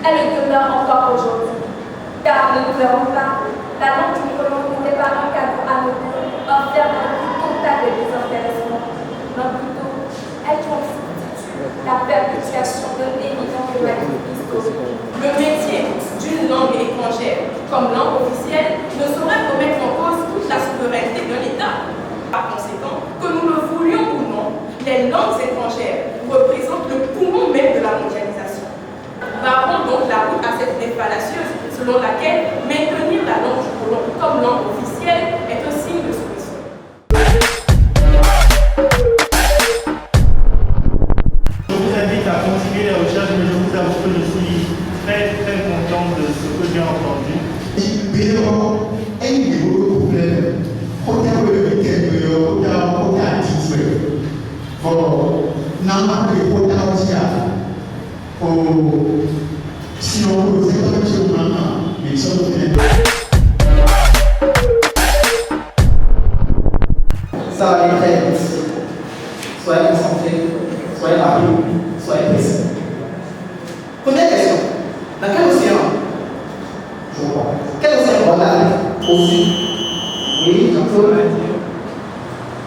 Elle le demeure encore aujourd'hui. Car ne nous verrons pas, la langue du colon n'était pas un cadeau anodin, offert dans le plus total de désintéressement. Non, plutôt, elle constitue la perpétuation d'un évident dualisme historique. Le métier d'une langue étrangère comme langue officielle ne saurait remettre en cause toute la souveraineté de l'État. Par conséquent, que nous le voulions ou non, les langues étrangères représentent le poumon même de la mondialisation. Barrons donc la route à cette idée fallacieuse selon laquelle maintenir la langue du colon comme langue officielle est un signe de soumission. Je vous invite à continuer les recherches, mais je vous avoue que je suis très content de ce que j'ai entendu. Ça va aller très vite. Soyez concentrés, soyez rapides, soyez précis. Première question. Dans quel océan? Je vois. Quel océan on a aussi? Oui, Jean-Claude.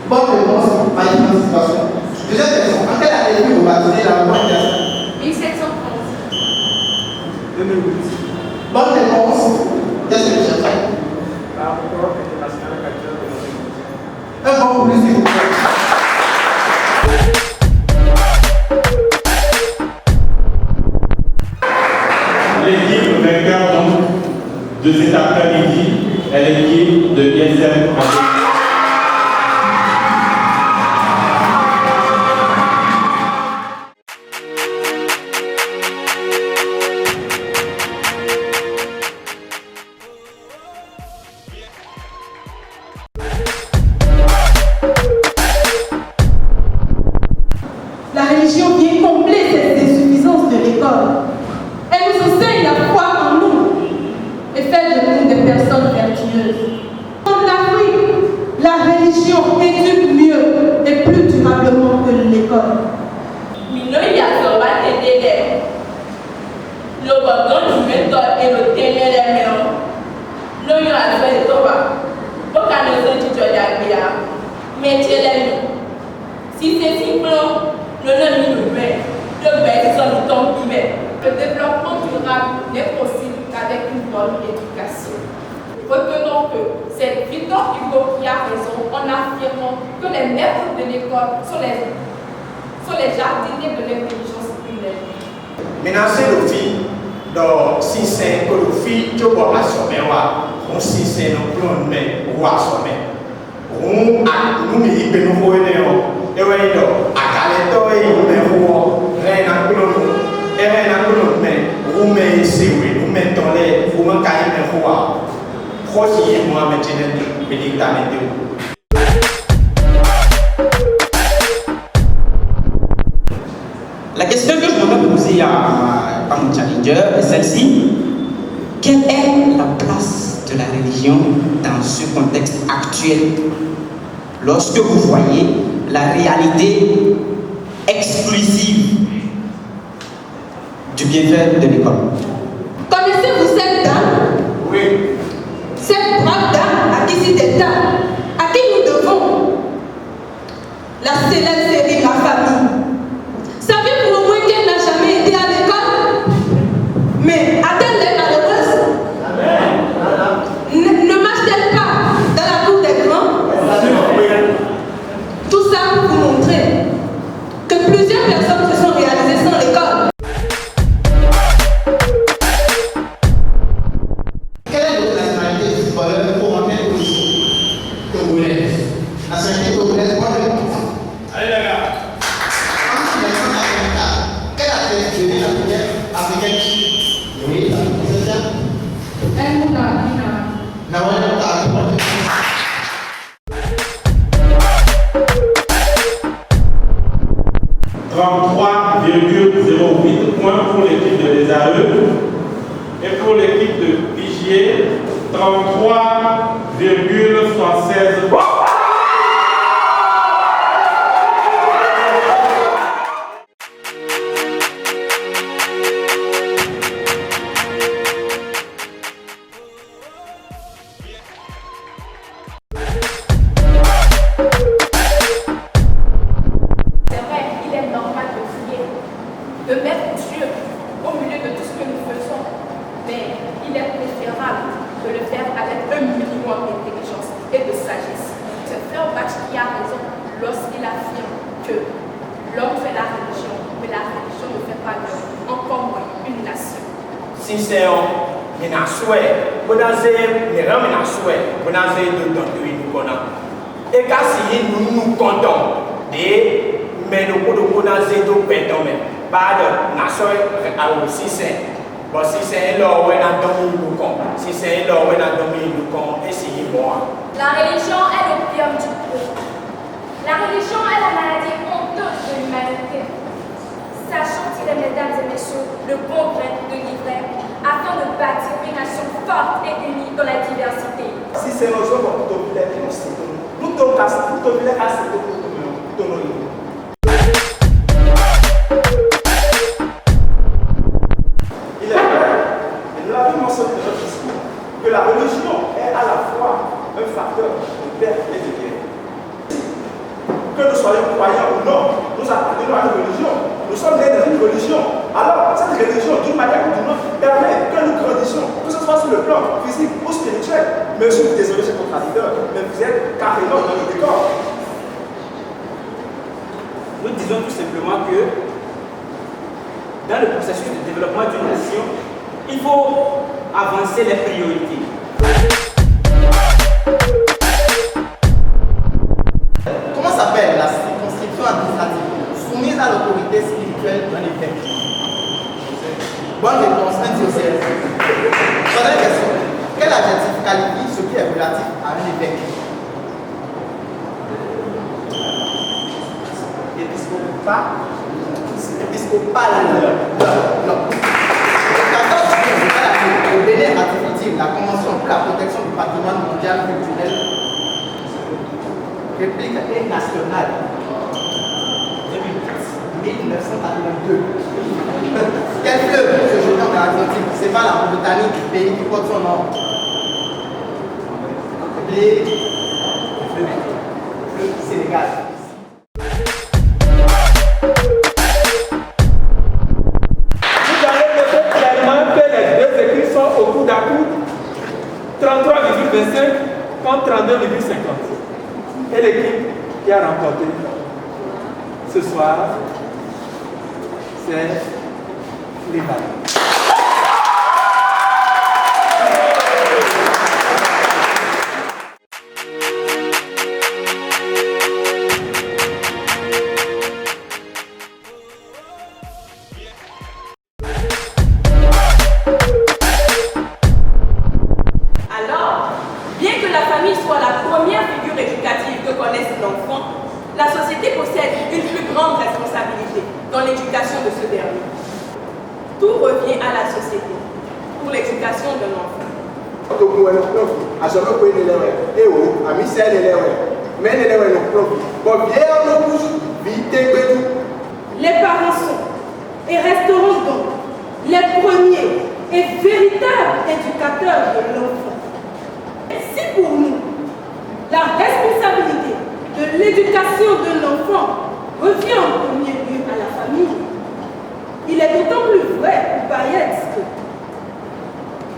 Bonne réponse, magnifique participation. Deuxième question. En quelle année vous baptisez la loi internationale? 1711. 2008. Bonne réponse. Qu'est-ce que vous cherchez? La Europe internationale actuelle de notre Un bon pour lui, s'il vous plaît. L'équipe vainqueur donc de cet après-midi est l'équipe de ISM. La religion vient combler cette insuffisance de l'école. Elle nous enseigne la foi en nous et fait de nous des personnes vertueuses. En Afrique, la religion éduque mieux et plus durablement que l'école. Minoi yazoba tedele. Le bagon du mentor et le télé les méons. L'oignon a fait toba. Aucun de ceux qui te yaglia. Métier les si c'est simple, le nom nous met. Le bête son temps humain. Le développement durable n'est possible qu'avec une bonne éducation. Retenons que c'est Victor Hugo qui a raison en affirmant que les maîtres de l'école sont les jardiniers de l'intelligence humaine. Maintenant, c'est le fil. Donc, si c'est que le fil, tu vois, à sommet, on si c'est non plus, mais ou à sommet. On a nous, mais il peut nous voir, et oui, à Caleto, il me voit, rien à couler, et rien à couler, mais vous mettez, vous mettez, vous me caillez, mais voir. Proche, moi, maintenant, médicament. La question que je voudrais poser à mon challenger est celle-ci. Quelle est la place de la religion dans ce contexte actuel lorsque vous voyez la réalité exclusive du bienfait de l'école? Connaissez-vous cette dame? Oui. Cette brave dame à qui c'est d'État, à qui nous devons la célèbre série La Famille. Savez-vous au moins qu'elle n'a jamais été à l'école? Mais a-t-elle l'air malheureuse? Ne marche-t-elle pas dans la cour des grands? Tout ça pour vous montrer que plusieurs personnes se sont réalisées sans l'école. Quelle est votre nationalité du footballeur pour rentrer au lycée? Togolaise. Nationalité togolaise, bonne réponse. Allez les gars. En 1984, quelle athlète devient la première africaine? Oui, c'est ça. Nawal Mutar. 33,08 points pour l'équipe de l'ESAE et pour l'équipe de Vigier, 33,76 points. et de sagesse. C'est Frère Bach qui a raison lorsqu'il affirme que l'homme fait la religion, mais la religion ne fait pas l'homme, encore moins une nation. Sincèrement, mais na souhait, vous n'avez les rames na souhait, vous n'avez de temps de nous connaître. Et quand si nous comptons, mais nous pouvons nous de perdre même. Pas de nation à aussi c'est. Bon, si c'est là où on a dormi nous con, si c'est là où on a dormi nous con, et si moi. La religion est l'opium du peuple. La religion est la maladie honteuse de l'humanité. Sachons tirer, mesdames et messieurs, le bon grain de livret afin de bâtir une nation forte et unie dans la diversité. Si c'est nos hommes, nous devons les dénoncer. Nous devons les casser pour nous. Il est vrai, et nous l'avons mentionné dans notre discours, que la religion est à la fois un facteur de paix et de guerre. Que nous soyons croyants ou non, nous appartenons à une religion. Nous sommes nés dans une religion. Alors, cette religion, d'une manière ou d'une autre, permet que nous grandissions, que ce soit sur le plan physique ou spirituel. Mais je suis désolé, c'est contradicteur, mais vous êtes carrément dans le décor. Nous disons tout simplement que dans le processus de développement d'une nation, il faut avancer les priorités. Comment s'appelle la circonscription administrative soumise à l'autorité spirituelle d'un évêque? Bonne réponse, un diocèse. Troisième question. Quel adjectif qualifie ce qui est relatif à un évêque? Épiscopal. Non. Le 14 juillet, le Bénin ratifie la Convention pour la protection du patrimoine mondial culturel, réplique nationale. 1982. Quel fleuve se jetant dans l'Atlantique sépare la Mauritanie du pays qui porte son nom? Le Sénégal. Vous allez noter clairement que les deux écrits sont au coude à coude, 33,25 contre 32,50. Et l'équipe qui a remporté ce soir, c'est les Balles. Alors, bien que la famille soit la première figure éducative que connaisse l'enfant, la société possède une plus grande responsabilité dans l'éducation de ce dernier. Tout revient à la société pour l'éducation de l'enfant. Les parents sont et resteront donc les premiers et véritables éducateurs de l'enfant. Si pour nous, la responsabilité de l'éducation de l'enfant revient en premier lieu à la famille, il est d'autant plus vrai pour Bayet que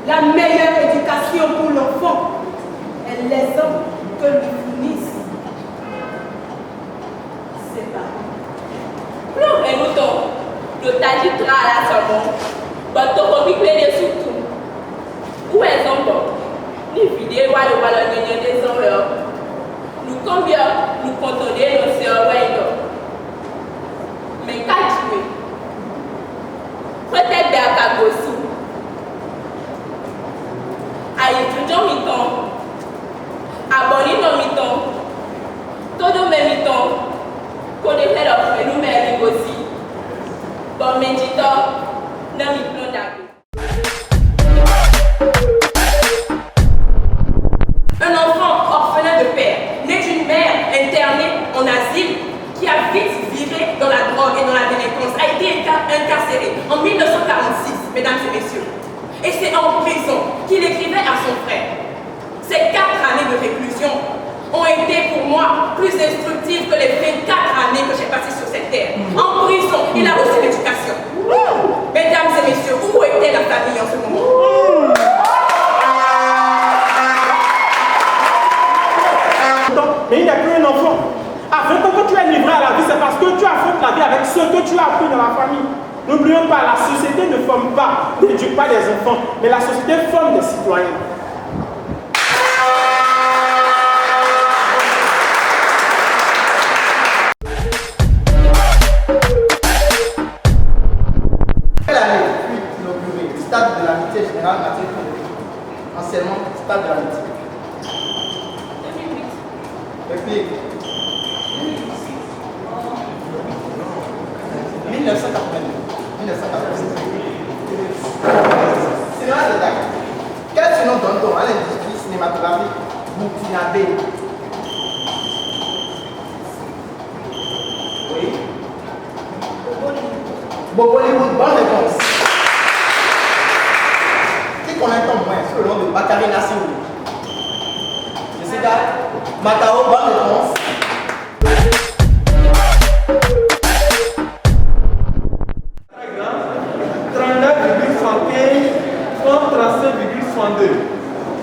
la meilleure éducation pour l'enfant est l'exemple que lui fournissent ses parents. Plom et mouton, le taji tra à la savon, bateau pour piquer les sous-tout. Où est son bon? Ni vidéo à le ballon de des envers. Nous combien nous contenons nos sœurs Wayne. Mais qu'à tuer? Peut-être bien qu'à Gossou. Aïe, tout le mi-temps. Abonné nos mi-temps. Tout le même mi-temps. Qu'on est fait d'offrir nous-mêmes aussi. Bon, mais dis-toi, non, mi plan d'accord. Un enfant orphelin de père, né d'une mère internée en asile, qui a vite viré dans la drogue et dans la délinquance, a été incarcéré en 1940 N'oublions pas, la société ne forme pas, n'éduque pas des enfants, mais la société forme des citoyens. Quelle année fut inauguré le stade de l'amitié générale Mathieu Condé? Anciennement, stade de l'amitié. 2008. Et puis 1989. Cinéma de Dakar. Quel surnom donne-t-on à l'industrie cinématographique burkinabé? Oui. Bollywood, bonne réponse. Qui connaît ton moins sur le nom de Bakary Nassirou? Jessica, Matao, bonne réponse.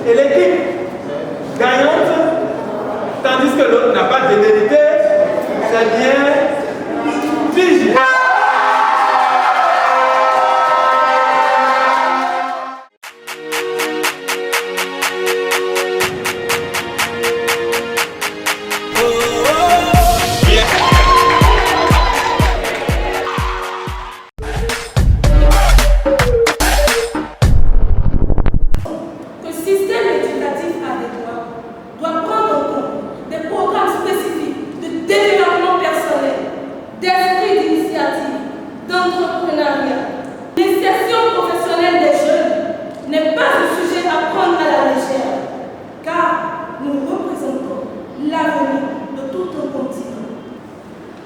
Et l'équipe gagnante, tandis que l'autre n'a pas de vérité, c'est bien Fiji.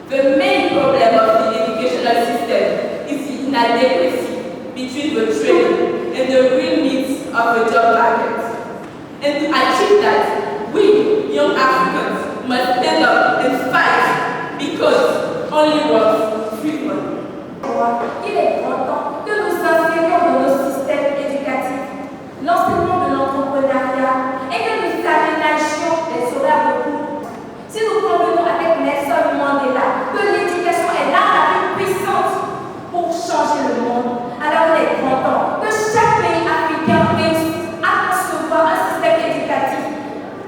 The main problem of the educational system is the inadequacy between the training and the real needs of the job market. And to achieve that, we, young Africans, must stand up and fight because only one free one. Il est grand temps que nous inscrivions dans nos systèmes éducatifs l'enseignement de l'entrepreneuriat et que nous aménagions les horaires de cours. Si nous convenons avec Nelson Mandela que l'éducation est l'arme la plus puissante pour changer le monde, alors il est grand temps que chaque pays africain réussisse à concevoir un système éducatif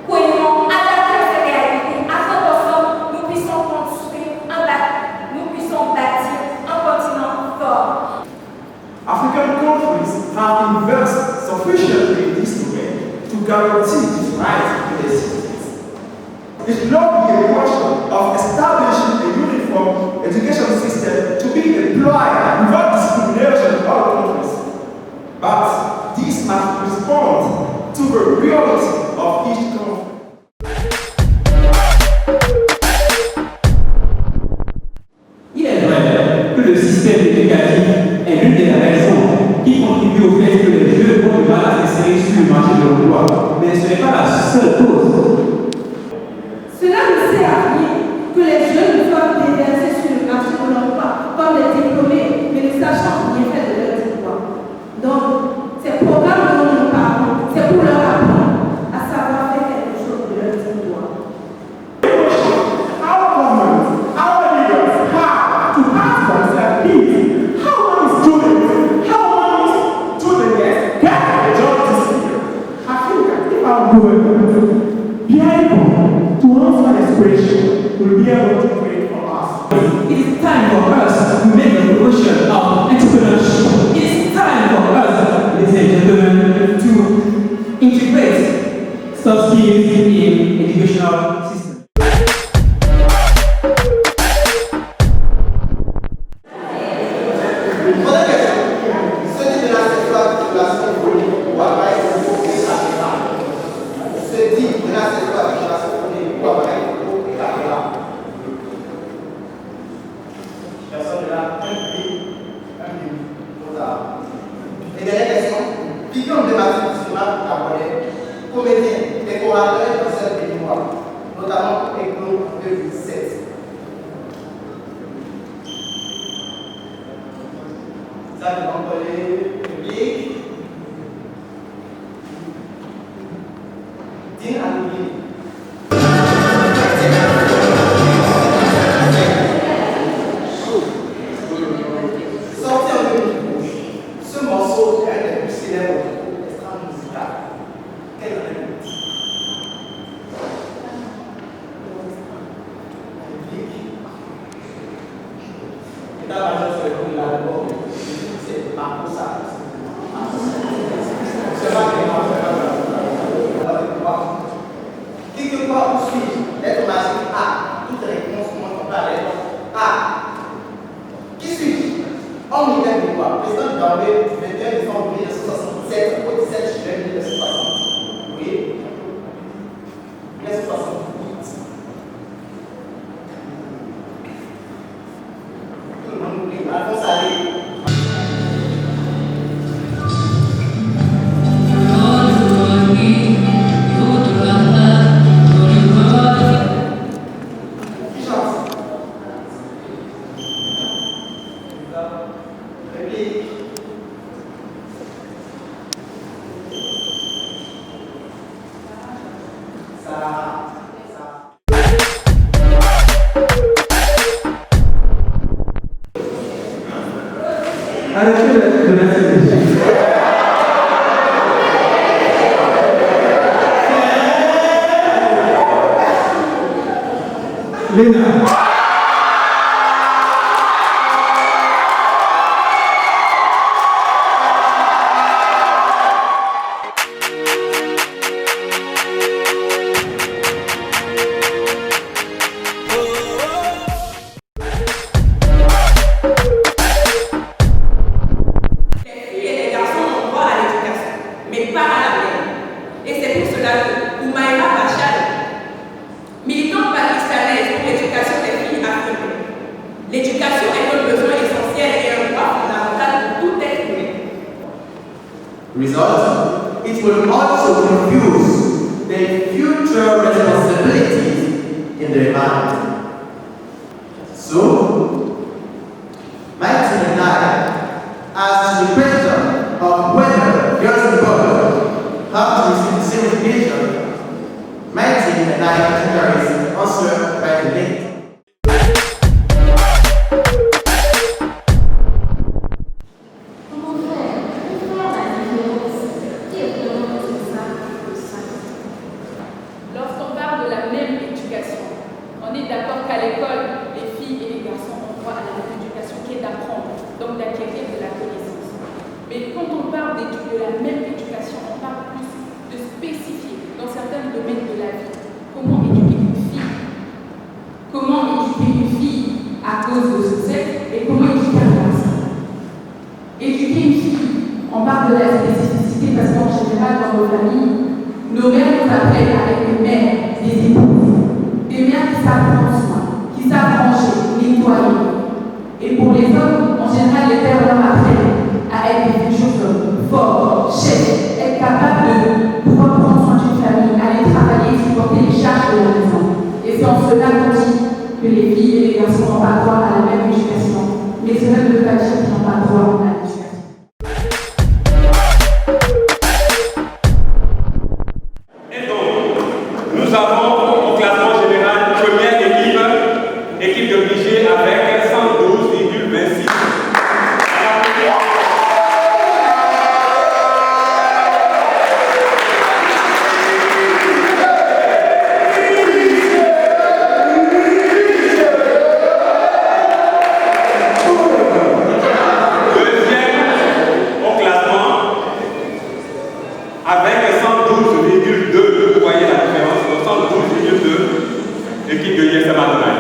cohérent, adapté à ces réalités, afin qu'ensemble nous puissions construire nous puissions bâtir un continent fort. African countries have invested sufficiently in this domain to guarantee the rights of their citizens. It should not be a question of establishing a uniform education system to be employed without discrimination in all countries. But this must respond to the reality of each country. Il est vrai que le système éducatif est l'une des raisons qui contribue au fait que les jeunes ont du mal à s'insérer sur le marché de l'emploi. Mais ce n'est pas la seule cause. Cela ne sert à rien que les jeunes soient déversés sur le marché de l'emploi comme des diplômés, mais ne sachant rien faire de leur diplôme. Donc, ces programmes dont nous parlons, c'est pour leur apprendre à savoir faire quelque chose de leur diplôme. Will be able to create for us. It is time for us to make a promotion of entrepreneurship. It is time for us, ladies and gentlemen, to integrate soft skills in educational system. Et dernière question, diplôme de maths du cinéma japonais, comédien, décorateur et danseur béninois, notamment Éclos 2007. Ça demande le public. Dine Alouli. Sorti Léna. Result, it will also confuse the future responsibilities in their mind. So, my team and I, as the question of whether girls and boys have to receive the same education, my team and I categorize answer by the link. Nos mères nous apprennent à être des mères, des épouses, des mères qui savent prendre soin, qui savent ranger, nettoyer. Et pour les hommes, en général, les pères leur apprennent à être des futurs hommes, forts, chefs, être capables de pouvoir prendre soin d'une famille, aller travailler, supporter les charges de la maison. Et c'est en cela qu'on dit que les filles et les garçons n'ont pas droit à la même éducation. Mais cela ne veut pas dire qu'ils n'ont pas droit à l'éducation. Nous avons au classement général première équipe de Vigée avec 112,26. L'équipe de ISM Adonai.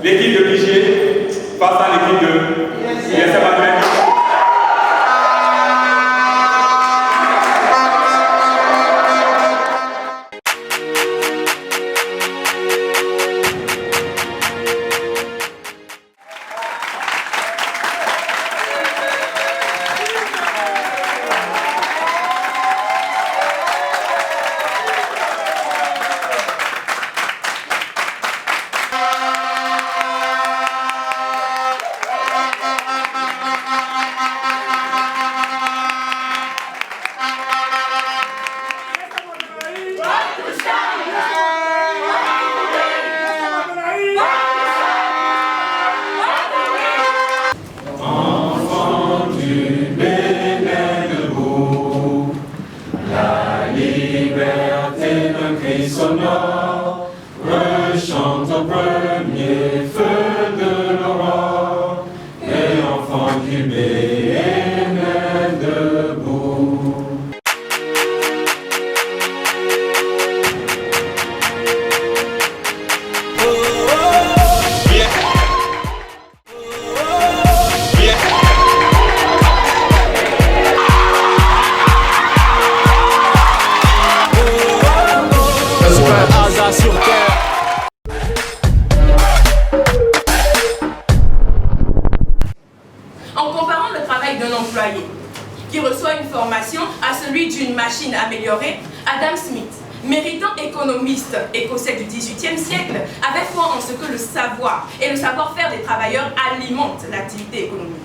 L'équipe de Vigée face à l'équipe de ISM Adonai. Sonore, rechante au premier feu de l'aurore, et enfant du Bénin debout. Sur terre. En comparant le travail d'un employé qui reçoit une formation à celui d'une machine améliorée, Adam Smith, méritant économiste écossais du XVIIIe siècle, avait foi en ce que le savoir et le savoir-faire des travailleurs alimentent l'activité économique.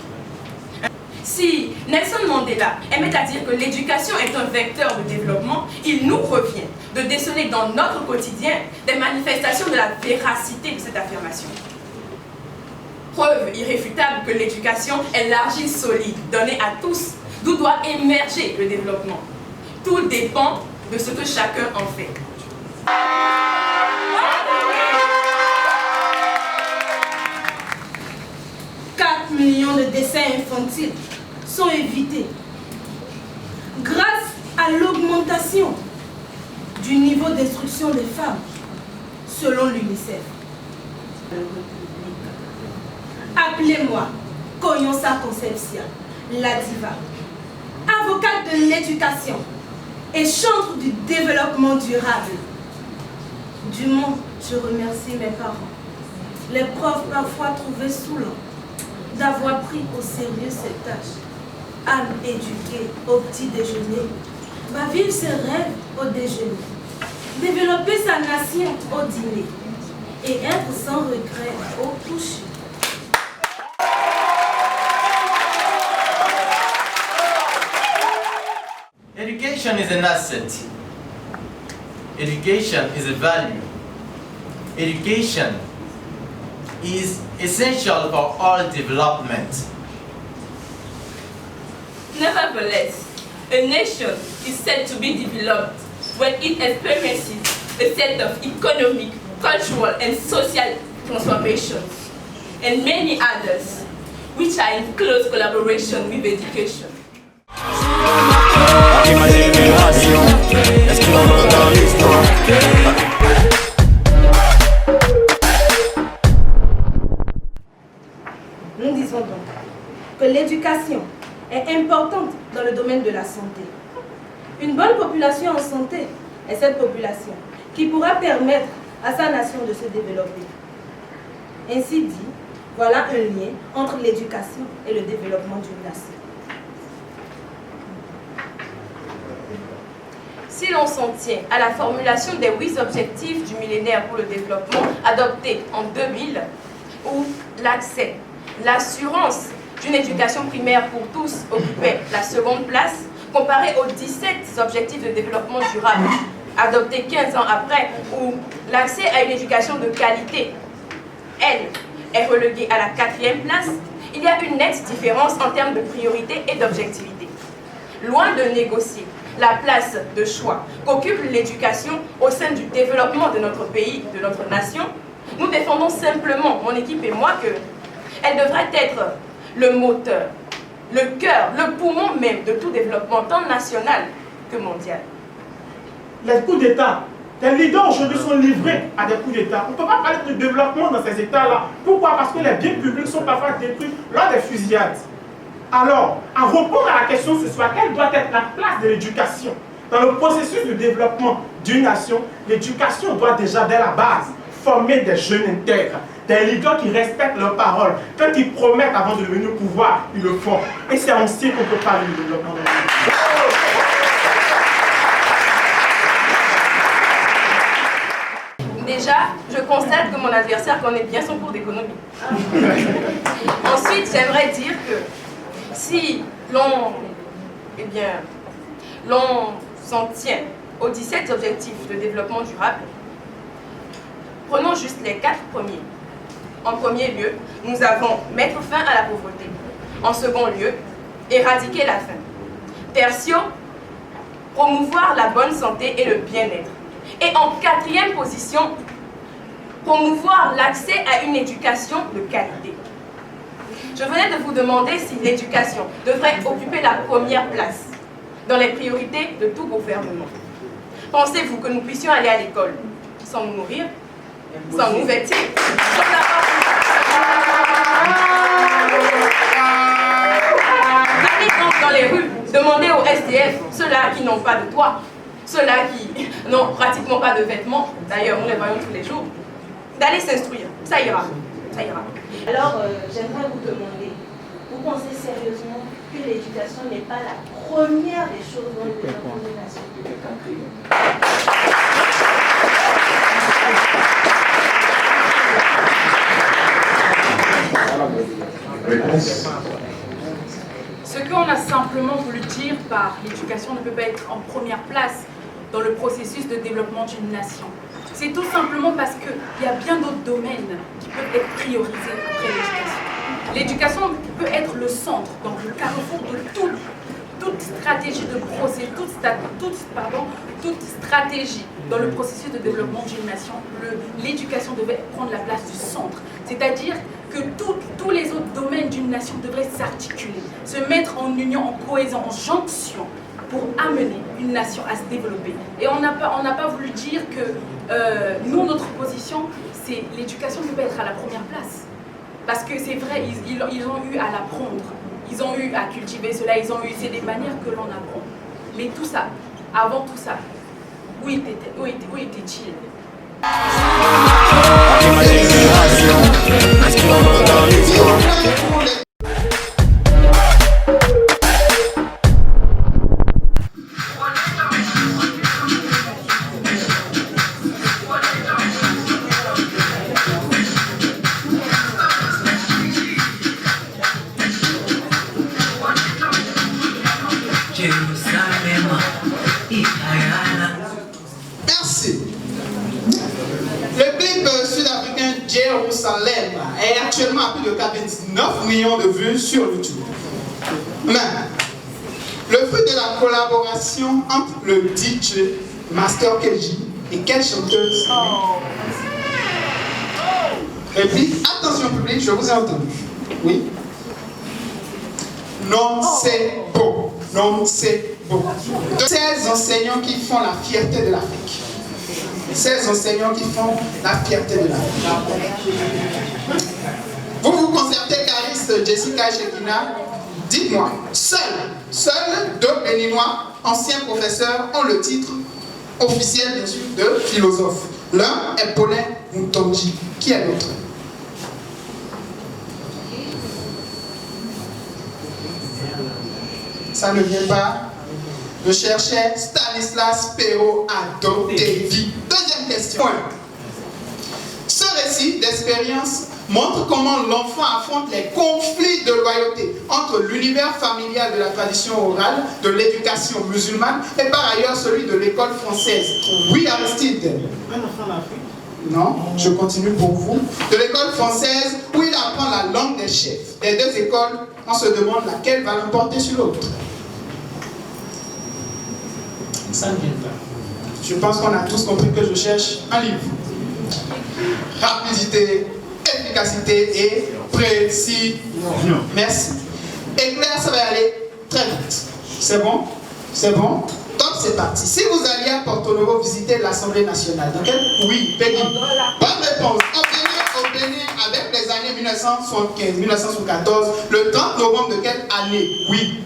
Si Nelson Mandela aimait à dire que l'éducation est un vecteur de développement, il nous revient de déceler dans notre quotidien des manifestations de la véracité de cette affirmation. Preuve irréfutable que l'éducation est l'argile solide donnée à tous, d'où doit émerger le développement. Tout dépend de ce que chacun en fait. 4 millions de décès infantiles sont évités grâce à l'augmentation du niveau d'instruction des femmes, selon l'UNICEF. Appelez-moi Koyonsa Concepcia, la diva, avocate de l'éducation et chantre du développement durable. Du moins, je remercie mes parents, les profs parfois trouvés saoulants, d'avoir pris au sérieux cette tâche. Âme éduquée au petit déjeuner, va vivre ses rêves au déjeuner, développer sa nation au dîner et être sans regret au coucher. Education is an asset. Education is a value. Education is essential for all development. Nevertheless, a nation is said to be developed when it experiences a set of economic, cultural, and social transformations, and many others, which are in close collaboration with education. Nous disons donc que l'éducation est importante dans le domaine de la santé. Une bonne population en santé est cette population qui pourra permettre à sa nation de se développer. Ainsi dit, voilà un lien entre l'éducation et le développement d'une nation. Si l'on s'en tient à la formulation des 8 objectifs du millénaire pour le développement adoptés en 2000, où l'accès, l'assurance d'une éducation primaire pour tous occupait la seconde place, comparé aux 17 objectifs de développement durable adoptés 15 ans après, où l'accès à une éducation de qualité, elle, est reléguée à la 4e place, il y a une nette différence en termes de priorité et d'objectivité. Loin de négocier la place de choix qu'occupe l'éducation au sein du développement de notre pays, de notre nation, nous défendons simplement, mon équipe et moi, qu'elle devrait être le moteur, le cœur, le poumon même de tout développement tant national que mondial. Les coups d'État, les leaders aujourd'hui sont livrés à des coups d'État. On ne peut pas parler de développement dans ces États-là. Pourquoi? Parce que les biens publics sont parfois détruits lors des fusillades. Alors, à répondre à la question ce soir, quelle doit être la place de l'éducation dans le processus de développement d'une nation? L'éducation doit déjà, dès la base, former des jeunes intègres, des leaders qui respectent leurs paroles. Quand ils promettent avant de devenir au pouvoir, ils le font. Et c'est ainsi qu'on peut parler du développement de la nation. Déjà, je constate que mon adversaire connaît bien son cours d'économie. Ensuite, j'aimerais dire que si l'on s'en tient aux 17 objectifs de développement durable, prenons juste les 4 premiers. En premier lieu, nous avons mettre fin à la pauvreté. En second lieu, éradiquer la faim. Tertio, promouvoir la bonne santé et le bien-être. Et en 4e position, promouvoir l'accès à une éducation de qualité. Je venais de vous demander si l'éducation devrait occuper la première place dans les priorités de tout gouvernement. Pensez-vous que nous puissions aller à l'école sans nous nourrir, sans nous vêtir, allez donc dans les rues, demandez aux SDF, ceux-là qui n'ont pas de toit, ceux-là qui n'ont pratiquement pas de vêtements, d'ailleurs nous les voyons tous les jours, d'aller s'instruire, ça ira, ça ira. Alors, j'aimerais vous demander, vous pensez sérieusement que l'éducation n'est pas la première des choses dans le développement des nations? Ce que qu'on a simplement voulu dire par l'éducation ne peut pas être en première place dans le processus de développement d'une nation. C'est tout simplement parce qu'il y a bien d'autres domaines qui peuvent être priorisés après l'éducation. L'éducation peut être le centre, donc le carrefour de toute stratégie de procès, toute stratégie dans le processus de développement d'une nation. L'éducation devait prendre la place du centre, c'est-à-dire que tous les autres domaines d'une nation devraient s'articuler, se mettre en union, en cohésion, en jonction pour amener une nation à se développer. Et on n'a pas voulu dire que nous, notre position, c'est l'éducation ne peut pas être à la première place. Parce que c'est vrai, ils ont eu à l'apprendre, ils ont eu à cultiver cela, c'est des manières que l'on apprend. Mais tout ça, avant tout ça, où était-il? Merci. Le clip sud-africain Jérusalem est actuellement à plus de 49 millions de vues sur YouTube. Mais le fruit de la collaboration entre le DJ Master KG et quelle chanteuse? Et puis, attention public, je vous ai entendu. Oui. Non, c'est beau. Non, c'est beau. 16 enseignants qui font la fierté de l'Afrique. 16 enseignants qui font la fierté de l'Afrique. Vous vous concertez, Caris, Jessica et Shekina. Dites-moi, seuls deux Béninois, anciens professeurs, ont le titre officiel bien sûr de philosophe. L'un est Paulin Mutonji. Qui est l'autre? Ça ne vient pas. Je cherchais Stanislas Pero Adotevi. Deuxième question. Ce récit d'expérience montre comment l'enfant affronte les conflits de loyauté entre l'univers familial de la tradition orale, de l'éducation musulmane et par ailleurs celui de l'école française. Oui, Aristide. Un enfant d'Afrique? Non, je continue pour vous. De l'école française où il apprend la langue des chefs. Des deux écoles, on se demande laquelle va l'emporter sur l'autre. Ça ne vient pas. Je pense qu'on a tous compris que je cherche un livre. Rapidité, efficacité et précision. Merci. Et Claire, ça va aller très vite. C'est bon? C'est bon? Donc c'est parti. Si vous alliez à Porto Novo visiter l'Assemblée nationale, dans quel... Oui, Peggy. Bonne réponse. Au Bénin, avec les années 1975, 1974, le 30 novembre de quelle année? Oui.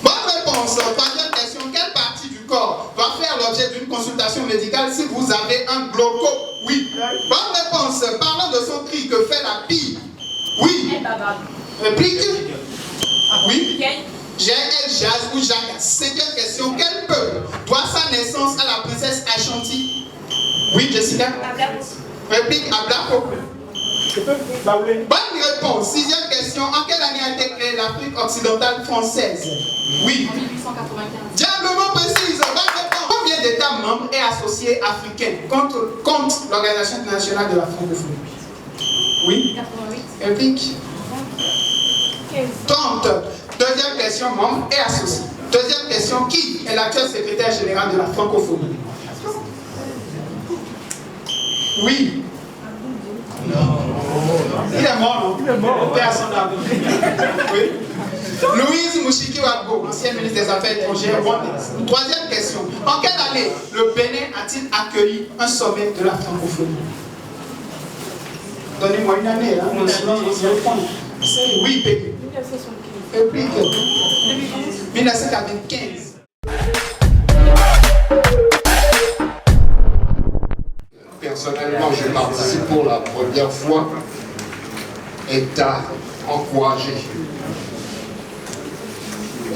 Bonne réponse. Troisième question. Quelle partie du corps doit faire l'objet d'une consultation médicale si vous avez un glaucome? Oui. Bonne réponse. Parlant de son cri, que fait la pie? Oui. Réplique? Oui. J'ai Jazz ou Jacques. Cinquième question. Quel peuple doit sa naissance à la princesse Ashanti? Oui, Jessica. Réplique Ablako. Bonne réponse. Sixième question. En quelle année a été créée l'Afrique occidentale française? Oui. En 1895. Diablement précise. Bonne réponse. Combien d'États membres et associés africains contre l'Organisation internationale de la francophonie? Oui. 88. Réplique 30. Deuxième question, membre et associé. Deuxième question, qui est l'actuel secrétaire général de la francophonie? Oui. Non. Il est mort, non? Il est mort. Personne n'a vu. Oui. Louise Mouchiki-Wagbo, ancienne ministre des Affaires étrangères rwandaise. Troisième question. En quelle année le Bénin a-t-il accueilli un sommet de la francophonie? Donnez-moi une année, hein. Oui, Peggy. 1995. Personnellement, je participe pour la première fois est à encourager.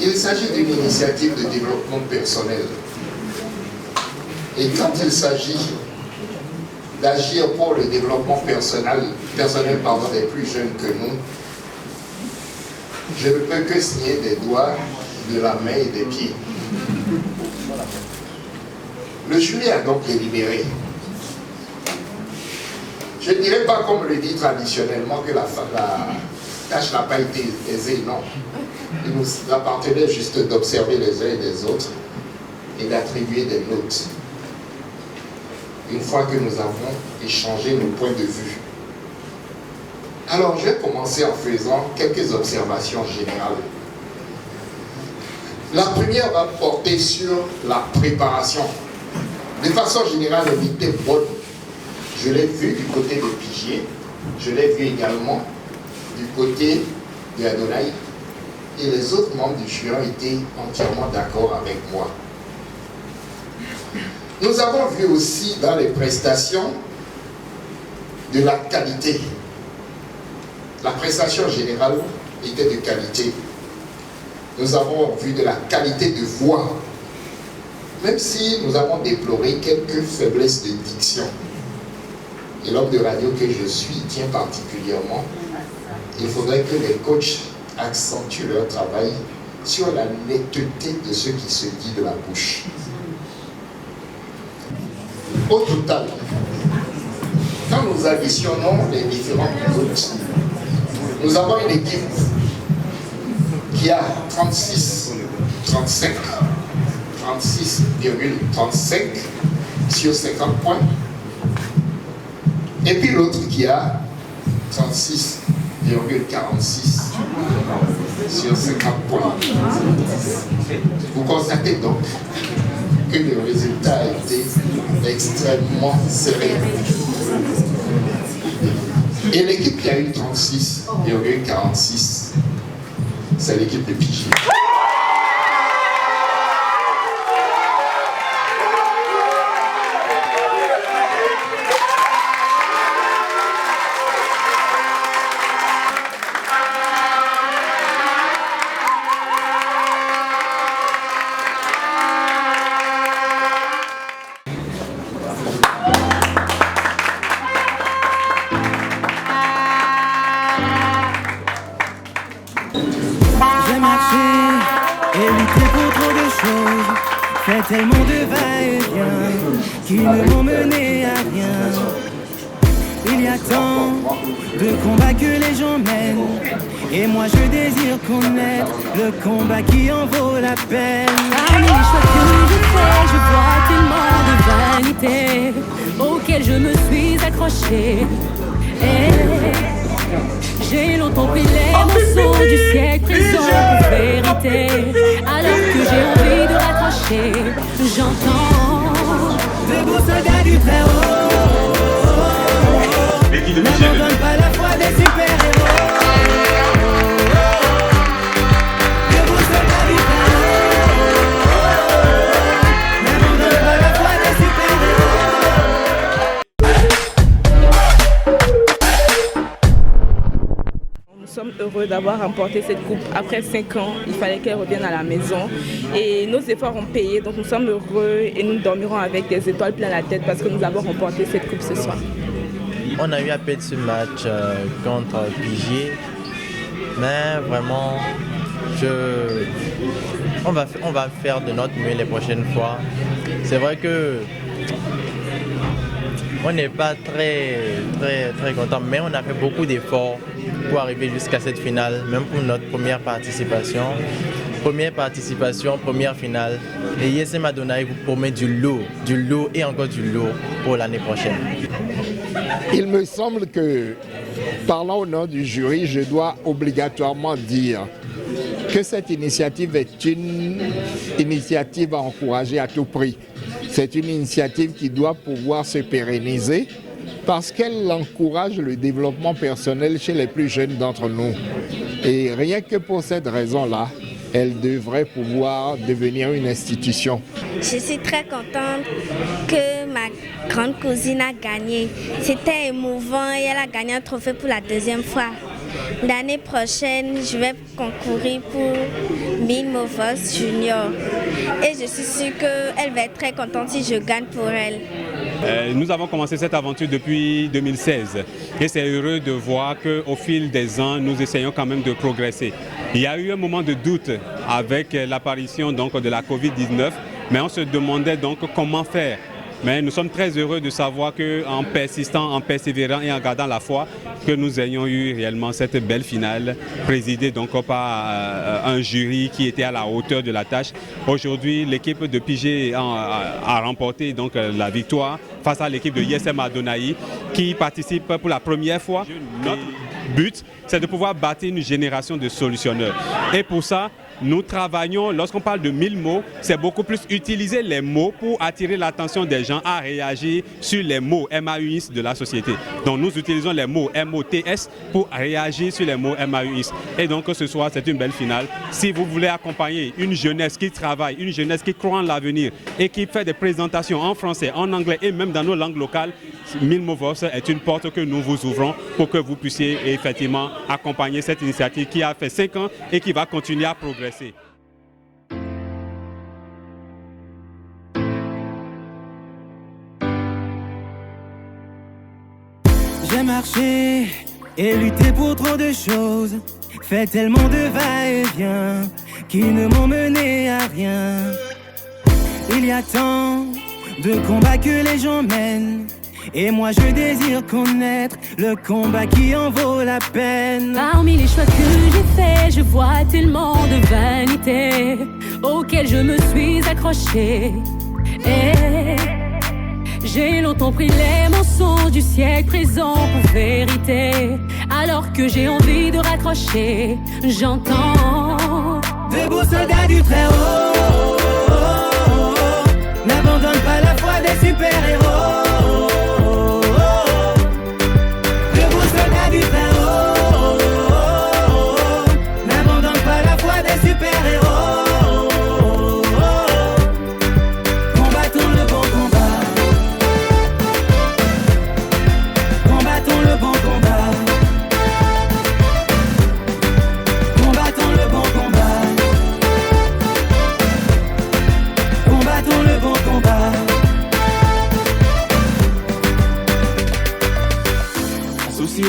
Il s'agit d'une initiative de développement personnel. Et quand il s'agit d'agir pour le développement personnel des plus jeunes que nous, je ne peux que signer des doigts, de la main et des pieds. Le jury a donc délibéré. Je ne dirais pas, comme le dit traditionnellement, que la tâche n'a pas été aisée, non. Il nous appartenait juste d'observer les uns et les autres et d'attribuer des notes. Une fois que nous avons échangé nos points de vue. Alors, je vais commencer en faisant quelques observations générales. La première va porter sur la préparation. De façon générale, elle était bonne. Je l'ai vu du côté de Pigier, je l'ai vu également du côté de Adonai, et les autres membres du jury ont été entièrement d'accord avec moi. Nous avons vu aussi dans les prestations de la qualité. La prestation générale était de qualité. Nous avons vu de la qualité de voix, même si nous avons déploré quelques faiblesses de diction. Et l'homme de radio que je suis tient particulièrement. Il faudrait que les coachs accentuent leur travail sur la netteté de ce qui se dit de la bouche. Au total, quand nous additionnons les différentes notes, nous avons une équipe qui a 36,35 sur 50 points. Et puis l'autre qui a 36,46 sur 50 points. Vous constatez donc que le résultat a été extrêmement serré. Et l'équipe qui a eu 36,46, c'est l'équipe de Pigier. Tellement de va-et-vient qui ne m'ont mené à rien. Il y a tant de combats que les gens mènent, et moi je désire connaître le combat qui en vaut la peine. Parmi les choix que je fais, je vois tellement de vanité auxquelles je me suis accrochée. J'ai longtemps pris les morceaux du siècle présent pour vérité. Alors que j'ai envie de raccrocher, j'entends de beaux soldats du très haut. N'abandonne pas la foi des super-héros. De beaux soldats du très haut. N'abandonne pas la foi des super-héros. Nous sommes heureux d'avoir remporté cette coupe. Après 5 ans, il fallait qu'elle revienne à la maison. Et nos efforts ont payé, donc nous sommes heureux et nous dormirons avec des étoiles plein la tête parce que nous avons remporté cette coupe ce soir. On a eu à perdre ce match contre Pigier, mais vraiment, on va faire de notre mieux les prochaines fois. C'est vrai que on n'est pas très content, mais on a fait beaucoup d'efforts pour arriver jusqu'à cette finale, même pour notre première participation. Première finale. Et ISM Adonai vous promet du lourd et encore du lourd pour l'année prochaine. Il me semble que, parlant au nom du jury, je dois obligatoirement dire que cette initiative est une initiative à encourager à tout prix. C'est une initiative qui doit pouvoir se pérenniser parce qu'elle encourage le développement personnel chez les plus jeunes d'entre nous. Et rien que pour cette raison-là, elle devrait pouvoir devenir une institution. Je suis très contente que ma grande cousine a gagné. C'était émouvant et elle a gagné un trophée pour la deuxième fois. L'année prochaine, je vais concourir pour Miss Movos Junior. Et je suis sûre qu'elle va être très contente si je gagne pour elle. Nous avons commencé cette aventure depuis 2016 et c'est heureux de voir qu'au fil des ans, nous essayons quand même de progresser. Il y a eu un moment de doute avec l'apparition donc de la Covid-19, mais on se demandait donc comment faire. Mais nous sommes très heureux de savoir qu'en persistant, en persévérant et en gardant la foi, que nous ayons eu réellement cette belle finale, présidée donc par un jury qui était à la hauteur de la tâche. Aujourd'hui, l'équipe de Pigé a remporté donc la victoire face à l'équipe de ISM Adonai qui participe pour la première fois. Notre but, c'est de pouvoir bâtir une génération de solutionneurs. Et pour ça, nous travaillons, lorsqu'on parle de 1000 mots, c'est beaucoup plus utiliser les mots pour attirer l'attention des gens à réagir sur les mots MAUIS de la société. Donc nous utilisons les mots MOTS pour réagir sur les mots MAUIS. Et donc ce soir, c'est une belle finale. Si vous voulez accompagner une jeunesse qui travaille, une jeunesse qui croit en l'avenir et qui fait des présentations en français, en anglais et même dans nos langues locales, 1000 mots Vox est une porte que nous vous ouvrons pour que vous puissiez effectivement accompagner cette initiative qui a fait 5 ans et qui va continuer à progresser. J'ai marché et lutté pour trop de choses, fait tellement de va-et-vient qui ne m'ont mené à rien. Il y a tant de combats que les gens mènent, et moi je désire connaître le combat qui en vaut la peine. Parmi les choix que j'ai faits, je vois tellement de vanité auxquelles je me suis accrochée. Et j'ai longtemps pris les mensonges du siècle présent pour vérité. Alors que j'ai envie de raccrocher, j'entends de beaux soldats du Très-Haut n'abandonnent pas la foi des super-héros.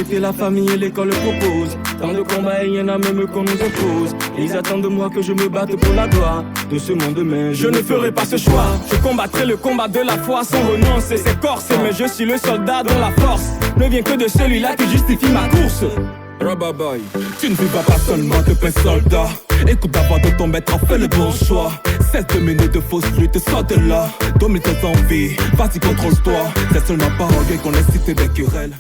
Que la famille et l'école proposent. Tant de combats, il y en a même qu'on nous oppose. Ils attendent de moi que je me batte pour la gloire de ce monde, mais je ne ferai pas ce choix. Je combattrai le combat de la foi sans renoncer. C'est corse, mais je suis le soldat dont la force ne vient que de celui-là qui justifie ma course. Rababoy, tu ne vivras pas seulement de paix soldat. Écoute d'abord de ton maître, fais le bon choix. Cesse de mener de fausses luttes, sors de là. Domine tes envies, vas-y contrôle-toi. C'est seulement par orgueil qu'on est cité des querelles.